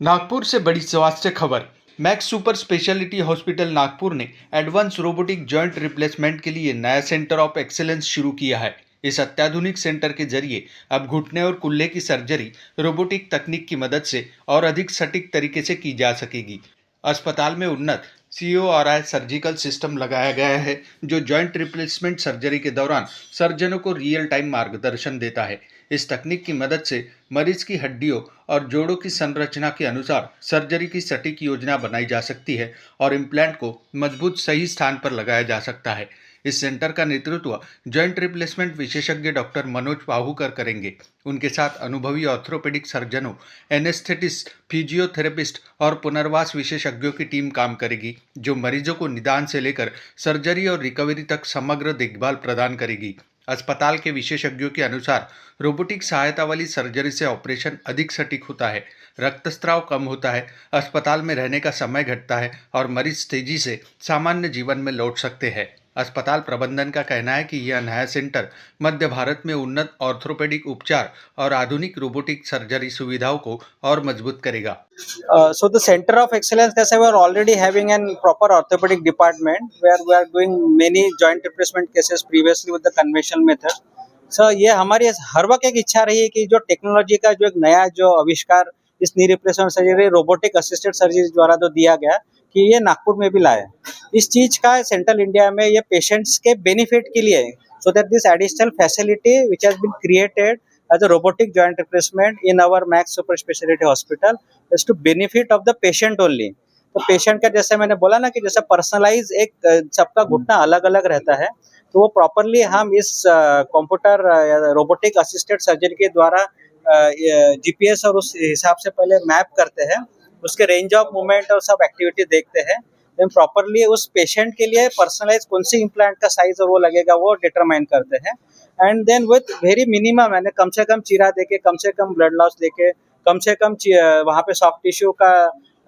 नागपुर से बड़ी स्वास्थ्य खबर। Max super speciality hospital Nagpur ने एडवांस रोबोटिक जॉइंट रिप्लेसमेंट के लिए नया सेंटर ऑफ एक्सीलेंस शुरू किया है। इस अत्याधुनिक सेंटर के जरिए अब घुटने और कुल्ले की सर्जरी रोबोटिक तकनीक की मदद से और अधिक सटीक तरीके से की जा सकेगी। अस्पताल में उन्नत CORI सर्जिकल सिस्टम लगाया गया है, जो जॉइंट रिप्लेसमेंट सर्जरी के दौरान सर्जनों को रियल टाइम मार्गदर्शन देता है। इस तकनीक की मदद से मरीज की हड्डियों और जोड़ों की संरचना के अनुसार सर्जरी की सटीक योजना बनाई जा सकती है और इम्प्लांट को मजबूत सही स्थान पर लगाया जा सकता है। इस सेंटर का नेतृत्व जॉइंट रिप्लेसमेंट विशेषज्ञ डॉक्टर मनोज पाहूकर करेंगे। उनके साथ अनुभवी ऑर्थोपेडिक सर्जनों, एनेस्थेटिस्ट, फिजियोथेरेपिस्ट और पुनर्वास विशेषज्ञों की टीम काम करेगी, जो मरीजों को निदान से लेकर सर्जरी और रिकवरी तक समग्र देखभाल प्रदान करेगी। अस्पताल के विशेषज्ञों के अनुसार रोबोटिक सहायता वाली सर्जरी से ऑपरेशन अधिक सटीक होता है, रक्तस्राव कम होता है, अस्पताल में रहने का समय घटता है और मरीज तेजी से सामान्य जीवन में लौट सकते हैं। अस्पताल प्रबंधन का कहना है कि यह नया सेंटर मध्य भारत में उन्नत ऑर्थोपेडिक उपचार और आधुनिक रोबोटिक सर्जरी सुविधाओं को और मजबूत करेगा। So the Center of Excellence, as we are already having a proper orthopedic department where we are doing many joint replacement cases previously with the conventional method. So ये हमारी हर वक्त एक इच्छा रही है कि जो टेक्नोलॉजी का जो एक नया जो आविष्कार इस knee replacement surgery robotic assisted surgery द्वारा जो दिया गया कि ये नागपुर में भी लाए। इस चीज का सेंट्रल इंडिया में ये पेशेंट्स के बेनिफिट के लिए, so that this additional facility which has been created as a robotic joint replacement in our Max Super Speciality Hospital is to benefit of the patient only. तो patient का जैसे मैंने बोला ना कि जैसे पर्सनलाइज एक सबका घुटना अलग अलग रहता है, तो वो प्रॉपरली हम इस कंप्यूटर रोबोटिक असिस्टेड सर्जरी के द्वारा GPS और उस हिसाब से पहले मैप करते हैं, उसके रेंज ऑफ मूवमेंट और सब एक्टिविटी देखते हैं, देन प्रॉपरली उस पेशेंट के लिए पर्सनलाइज कौन सी इम्प्लांट का साइज और वो लगेगा वो डिटरमाइन करते हैं। And then with very minimum, यानी कम से कम चीरा देके, कम से कम ब्लड लॉस देके, कम से कम वहाँ पे सॉफ्ट टिश्यू का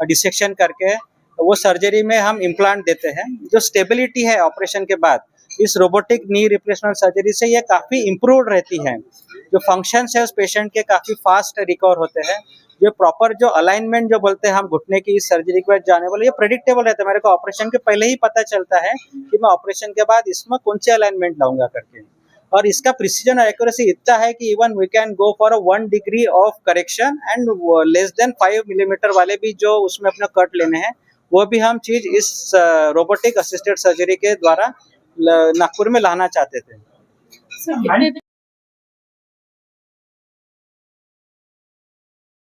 डिसेक्शन करके वो सर्जरी में हम इम्प्लांट देते हैं। जो स्टेबिलिटी है ऑपरेशन के बाद इस रोबोटिक नी रिप्लेसमेंट सर्जरी से ये काफ़ी इम्प्रूव रहती है। जो फंक्शंस है उस पेशेंट के काफ़ी फास्ट रिकवर होते हैं। जो प्रॉपर जो अलाइनमेंट जो बोलते हैं हम घुटने की इस सर्जरी के बाद जाने वाले, ये प्रेडिक्टेबल रहता है। मेरे को ऑपरेशन के पहले ही पता चलता है कि मैं ऑपरेशन के बाद इसमें कौन से अलाइनमेंट लाऊंगा करके। और इसका प्रिसीजन और एक्यूरेसी इतना है कि even we can go for 1 degree of correction and less than 5 millimetre वाले भी जो उसमें अपना कट लेने हैं, वो भी हम चीज इस रोबोटिक असिस्टेड सर्जरी के द्वारा नागपुर में लाना चाहते थे।